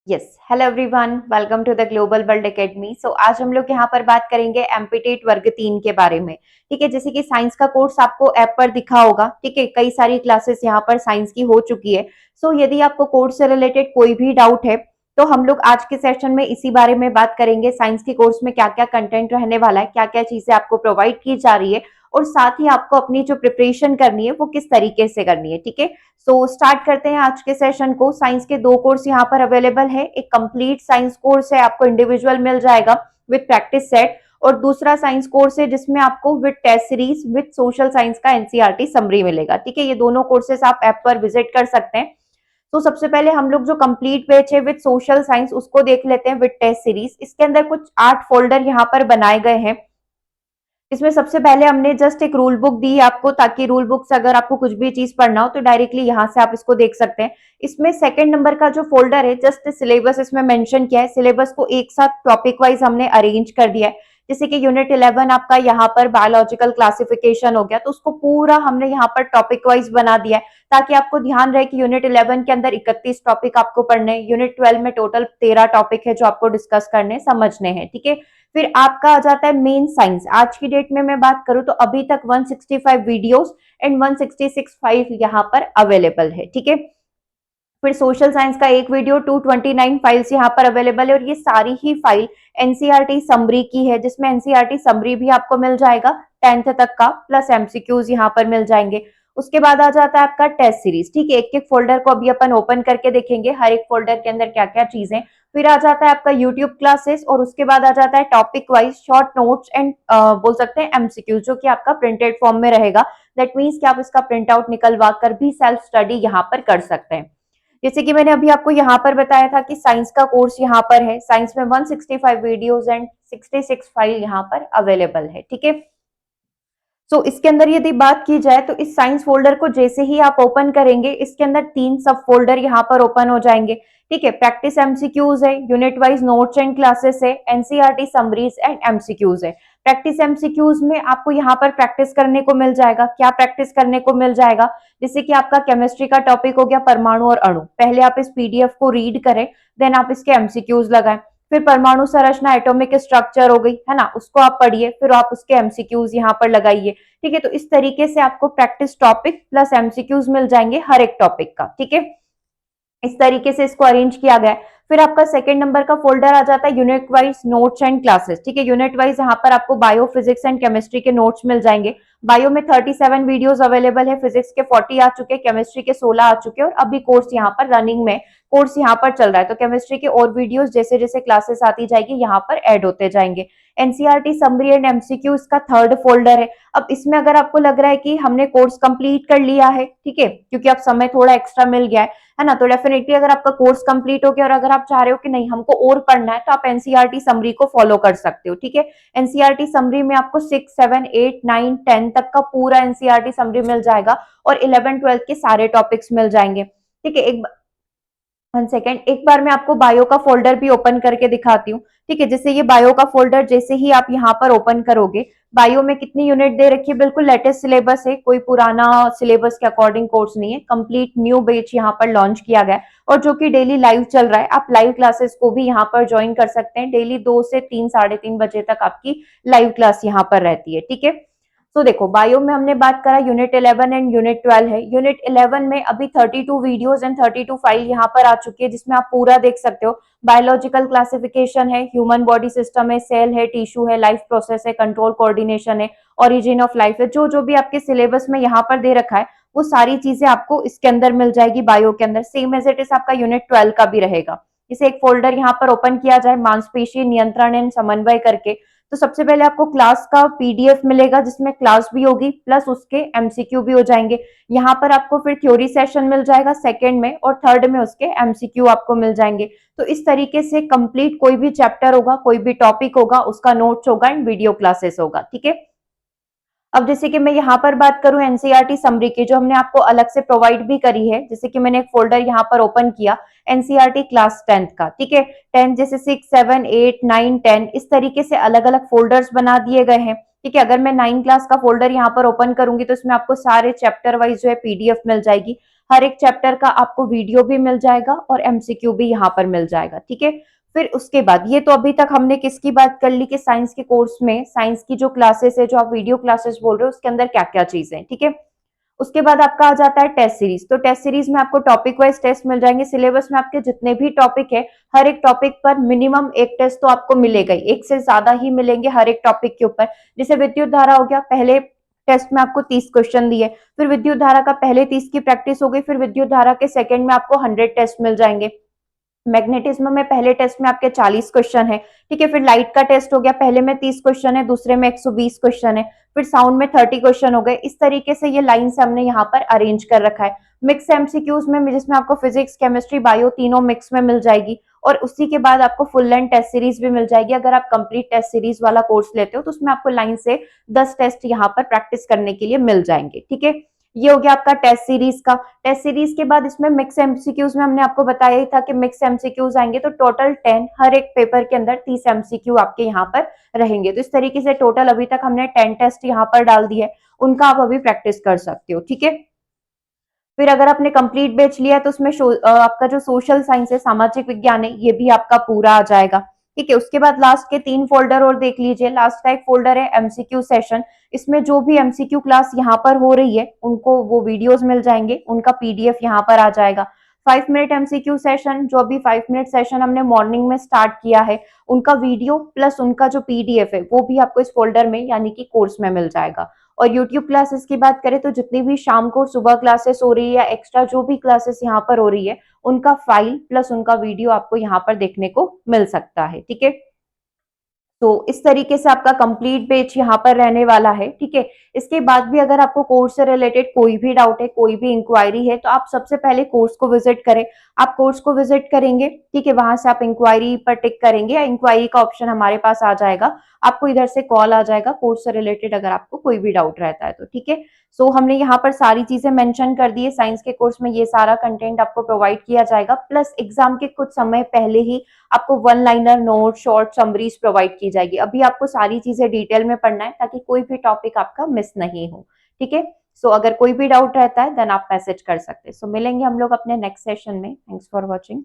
Yes, hello everyone, welcome to the global world academy. So आज हम लोग यहाँ पर बात करेंगे एमपीटेट वर्ग 3 के बारे में। ठीक है, जैसे कि साइंस का कोर्स आपको ऐप पर दिखा होगा। ठीक है, कई सारी क्लासेस यहाँ पर साइंस की हो चुकी है। सो यदि आपको कोर्स से रिलेटेड कोई भी डाउट है तो हम लोग आज के सेशन में इसी बारे में बात करेंगे। साइंस के कोर्स में क्या क्या कंटेंट रहने वाला है, क्या क्या चीजें आपको प्रोवाइड की जा रही है और साथ ही आपको अपनी जो प्रिपरेशन करनी है वो किस तरीके से करनी है। ठीक है, सो स्टार्ट करते हैं आज के सेशन को। साइंस के दो कोर्स यहाँ पर अवेलेबल है। एक कंप्लीट साइंस कोर्स है, आपको इंडिविजुअल मिल जाएगा विद प्रैक्टिस सेट, और दूसरा साइंस कोर्स है जिसमें आपको with test series with social science का एनसीईआरटी समरी मिलेगा। ठीक है, ये दोनों कोर्सेस आप ऐप पर विजिट कर सकते हैं। तो सबसे पहले हम लोग जो कंप्लीट बैच है विद सोशल साइंस उसको देख लेते हैं विद टेस्ट सीरीज। इसके अंदर कुछ 8 फोल्डर यहाँ पर बनाए गए हैं। इसमें सबसे पहले हमने जस्ट एक रूल बुक दी है आपको, ताकि रूल बुक से अगर आपको कुछ भी चीज पढ़ना हो तो डायरेक्टली यहाँ से आप इसको देख सकते हैं। इसमें सेकंड नंबर का जो फोल्डर है जस्ट सिलेबस इसमें मेंशन किया है। सिलेबस को एक साथ टॉपिक वाइज हमने अरेंज कर दिया है। जैसे कि यूनिट 11 आपका यहाँ पर बायोलॉजिकल क्लासिफिकेशन हो गया, तो उसको पूरा हमने यहाँ पर टॉपिक वाइज बना दिया है, ताकि आपको ध्यान रहे कि यूनिट 11 के अंदर 31 टॉपिक आपको पढ़ने हैं, यूनिट 12 में टोटल 13 टॉपिक है जो आपको डिस्कस करने समझने हैं। ठीक है, फिर आपका आ जाता है मेन साइंस। आज की डेट में मैं बात करूं तो अभी तक 165 वीडियोस एंड 166 फाइल यहाँ पर अवेलेबल है। ठीक है, फिर सोशल साइंस का एक वीडियो 229 फाइल्स यहाँ पर अवेलेबल है, और ये सारी ही फाइल एनसीईआरटी समरी की है, जिसमें एनसीईआरटी समरी भी आपको मिल जाएगा 10th तक का, प्लस एमसीक्यूज यहाँ पर मिल जाएंगे। उसके बाद आ जाता है आपका टेस्ट सीरीज। ठीक है, एक एक फोल्डर को अभी अपन ओपन करके देखेंगे हर एक फोल्डर के अंदर क्या क्या चीजें। फिर आ जाता है आपका यूट्यूब क्लासेस, और उसके बाद आ जाता है topic wise short notes and बोल सकते हैं एमसीक्यूज, जो कि आपका प्रिंटेड फॉर्म में रहेगा। दैट मीन्स कि आप इसका प्रिंट आउट निकलवा कर भी सेल्फ स्टडी यहाँ पर कर सकते हैं। जैसे कि मैंने अभी आपको यहाँ पर बताया था कि साइंस का कोर्स यहाँ पर है। साइंस में 165 वीडियोस एंड 66 फाइल यहाँ पर अवेलेबल है। ठीक है, सो इसके अंदर यदि बात की जाए तो इस साइंस फोल्डर को जैसे ही आप ओपन करेंगे, इसके अंदर 3 सब फोल्डर यहाँ पर ओपन हो जाएंगे। ठीक है, प्रैक्टिस एमसीक्यूज है, unit wise notes and classes है, एनसीईआरटी समरीज एंड एमसीक्यूज है। प्रैक्टिस एमसीक्यूज में आपको यहाँ पर प्रैक्टिस करने को मिल जाएगा। क्या प्रैक्टिस करने को मिल जाएगा? जैसे कि आपका केमिस्ट्री का टॉपिक हो गया परमाणु और अणु, पहले आप इस पीडीएफ को रीड करें, देन आप इसके एमसीक्यूज लगाएं। फिर परमाणु संरचना एटॉमिक स्ट्रक्चर हो गई है ना, उसको आप पढ़िए, फिर आप उसके एमसीक्यूज यहाँ पर लगाइए। ठीक है, तो इस तरीके से आपको प्रैक्टिस टॉपिक प्लस एमसीक्यूज मिल जाएंगे हर एक टॉपिक का। ठीक है, इस तरीके से इसको अरेंज किया गया है। फिर आपका सेकंड नंबर का फोल्डर आ जाता है unit wise notes and classes. ठीक है, यूनिट वाइज यहाँ पर आपको बायो, फिजिक्स एंड केमिस्ट्री के नोट्स मिल जाएंगे। बायो में 37 वीडियोस अवेलेबल है, फिजिक्स के 40 आ चुके हैं, केमिस्ट्री के 16 आ चुके हैं, और अभी कोर्स यहाँ पर रनिंग में, कोर्स यहाँ पर चल रहा है। तो केमिस्ट्री के और वीडियोस जैसे जैसे क्लासेस आती जाएगी यहाँ पर ऐड होते जाएंगे। एनसीईआरटी समरी एंड एमसीक्यू इसका थर्ड फोल्डर है। अब इसमें अगर आपको लग रहा है कि हमने कोर्स कंप्लीट कर लिया है, ठीक है, क्योंकि अब समय थोड़ा एक्स्ट्रा मिल गया है ना, तो डेफिनेटली अगर आपका कोर्स कंप्लीट हो गया और अगर आप चाह रहे हो कि नहीं हमको और पढ़ना है, तो आप एनसीईआरटी समरी को फॉलो कर सकते हो। ठीक है, एनसीईआरटी समरी में आपको 6, 7, 8, 9, 10 तक का पूरा एनसीईआरटी समरी मिल जाएगा, और 11, 12 के सारे टॉपिक्स मिल जाएंगे। ठीक है, एक 1 सेकेंड, एक बार मैं आपको बायो का फोल्डर भी ओपन करके दिखाती हूँ। ठीक है, जैसे ये बायो का फोल्डर जैसे ही आप यहाँ पर ओपन करोगे, बायो में कितनी यूनिट दे रखी है, बिल्कुल लेटेस्ट सिलेबस है, कोई पुराना सिलेबस के अकॉर्डिंग कोर्स नहीं है, कंप्लीट न्यू बैच यहाँ पर लॉन्च किया गया है, और जो कि डेली लाइव चल रहा है। आप लाइव क्लासेस को भी यहाँ पर ज्वाइन कर सकते हैं। डेली 2 से 3, साढ़े 3 बजे तक आपकी लाइव क्लास यहाँ पर रहती है। ठीक है, तो देखो बायो में हमने बात करा यूनिट 11 एंड यूनिट 12 है। यूनिट 11 में अभी 32 वीडियोस एंड 32 फाइल यहाँ पर आ चुकी है, जिसमें आप पूरा देख सकते हो। बायोलॉजिकल क्लासिफिकेशन है, ह्यूमन बॉडी सिस्टम है, सेल है, टिश्यू है, लाइफ प्रोसेस है, कंट्रोल कोऑर्डिनेशन है, ओरिजिन ऑफ लाइफ है, जो जो भी आपके सिलेबस में यहाँ पर दे रखा है वो सारी चीजें आपको इसके अंदर मिल जाएगी। बायो के अंदर सेम एज इट इज आपका यूनिट 12 का भी रहेगा। इसे एक फोल्डर यहाँ पर ओपन किया जाए, मांसपेशी नियंत्रण एंड समन्वय करके, तो सबसे पहले आपको क्लास का पीडीएफ मिलेगा, जिसमें क्लास भी होगी प्लस उसके एमसीक्यू भी हो जाएंगे। यहाँ पर आपको फिर थ्योरी सेशन मिल जाएगा सेकंड में, और थर्ड में उसके एमसीक्यू आपको मिल जाएंगे। तो इस तरीके से कंप्लीट कोई भी चैप्टर होगा, कोई भी टॉपिक होगा, उसका नोट्स होगा एंड वीडियो क्लासेस होगा। ठीक है, अब जैसे कि मैं यहाँ पर बात करूं एनसीईआरटी समरी की, जो हमने आपको अलग से प्रोवाइड भी करी है, जैसे कि मैंने एक फोल्डर यहाँ पर ओपन किया एनसीईआरटी क्लास 10th का। ठीक है, 10 जैसे 6, 7, 8, 9, 10 इस तरीके से अलग अलग फोल्डर्स बना दिए गए हैं। ठीक है, अगर मैं 9 क्लास का फोल्डर यहाँ पर ओपन करूंगी तो इसमें आपको सारे चैप्टर वाइज जो है पीडीएफ मिल जाएगी। हर एक चैप्टर का आपको वीडियो भी मिल जाएगा और एमसीक्यू भी यहाँ पर मिल जाएगा। ठीक है, फिर उसके बाद ये तो अभी तक हमने किसकी बात कर ली कि साइंस के कोर्स में साइंस की जो क्लासेस है, जो आप वीडियो क्लासेस बोल रहे हो, उसके अंदर क्या क्या चीजें हैं। ठीक है, उसके बाद आपका आ जाता है टेस्ट सीरीज। तो टेस्ट सीरीज में आपको टॉपिक वाइज टेस्ट मिल जाएंगे। सिलेबस में आपके जितने भी टॉपिक है, हर एक टॉपिक पर मिनिमम एक टेस्ट तो आपको मिलेगा ही, एक से ज्यादा ही मिलेंगे हर एक टॉपिक के ऊपर। जैसे विद्युत धारा हो गया, पहले टेस्ट में आपको 30 क्वेश्चन दिए, फिर विद्युत धारा का पहले 30 की प्रैक्टिस हो गई, फिर विद्युत धारा के सेकंड में आपको 100 टेस्ट मिल जाएंगे। मैग्नेटिज्म में पहले टेस्ट में आपके 40 क्वेश्चन है। ठीक है, फिर लाइट का टेस्ट हो गया, पहले में 30 क्वेश्चन है, दूसरे में 120 क्वेश्चन है, फिर साउंड में 30 क्वेश्चन हो गए। इस तरीके से ये लाइन से हमने यहाँ पर अरेंज कर रखा है। मिक्स एमसीक्यूज में जिसमें आपको फिजिक्स, केमिस्ट्री, बायो तीनों मिक्स में मिल जाएगी, और उसी के बाद आपको फुल लेंथ टेस्ट सीरीज भी मिल जाएगी। अगर आप कंप्लीट टेस्ट सीरीज वाला कोर्स लेते हो तो उसमें आपको लाइन से 10 टेस्ट यहाँ पर प्रैक्टिस करने के लिए मिल जाएंगे। ठीक है, ये हो गया आपका टेस्ट सीरीज का। टेस्ट सीरीज के बाद इसमें मिक्स एमसीक्यूज में हमने आपको बताया ही था कि मिक्स एमसीक्यूज आएंगे, तो टोटल 10, हर एक पेपर के अंदर 30 एमसीक्यू आपके यहाँ पर रहेंगे। तो इस तरीके से टोटल अभी तक हमने 10 टेस्ट यहाँ पर डाल दिए, उनका आप अभी प्रैक्टिस कर सकते हो। ठीक है, फिर अगर आपने कंप्लीट बेच लिया है तो उसमें आपका जो सोशल साइंस है, सामाजिक विज्ञान है, ये भी आपका पूरा आ जाएगा। ठीक है, उसके बाद लास्ट के 3 फोल्डर और देख लीजिए। लास्ट का एक फोल्डर है एमसीक्यू सेशन, इसमें जो भी एमसीक्यू क्लास यहाँ पर हो रही है उनको वो वीडियोस मिल जाएंगे, उनका पीडीएफ यहाँ पर आ जाएगा। 5 मिनट एमसीक्यू सेशन, जो अभी 5 मिनट सेशन हमने मॉर्निंग में स्टार्ट किया है, उनका वीडियो प्लस उनका जो पीडीएफ है वो भी आपको इस फोल्डर में यानी कि कोर्स में मिल जाएगा। और यूट्यूब क्लासेस की बात करें तो जितनी भी शाम को सुबह क्लासेस हो रही है या एक्स्ट्रा जो भी क्लासेस यहाँ पर हो रही है, उनका फाइल प्लस उनका वीडियो आपको यहाँ पर देखने को मिल सकता है। ठीक है, तो इस तरीके से आपका कंप्लीट बैच यहाँ पर रहने वाला है। ठीक है, इसके बाद भी अगर आपको कोर्स से रिलेटेड कोई भी डाउट है, कोई भी इंक्वायरी है, तो आप सबसे पहले कोर्स को विजिट करें। आप कोर्स को विजिट करेंगे, ठीक है, वहां से आप इंक्वायरी पर टिक करेंगे या इंक्वायरी का ऑप्शन हमारे पास आ जाएगा, आपको इधर से कॉल आ जाएगा कोर्स से रिलेटेड अगर आपको कोई भी डाउट रहता है तो। ठीक है, सो हमने यहाँ पर सारी चीजें मेंशन कर दी है। साइंस के कोर्स में ये सारा कंटेंट आपको प्रोवाइड किया जाएगा, प्लस एग्जाम के कुछ समय पहले ही आपको one liner note, short summaries provide की जाएगी। अभी आपको सारी चीजें डिटेल में पढ़ना है ताकि कोई भी टॉपिक आपका मिस नहीं हो। ठीक है, सो अगर कोई भी डाउट रहता है देन आप मैसेज कर सकते हैं। सो मिलेंगे हम लोग अपने नेक्स्ट सेशन में। Thanks for watching.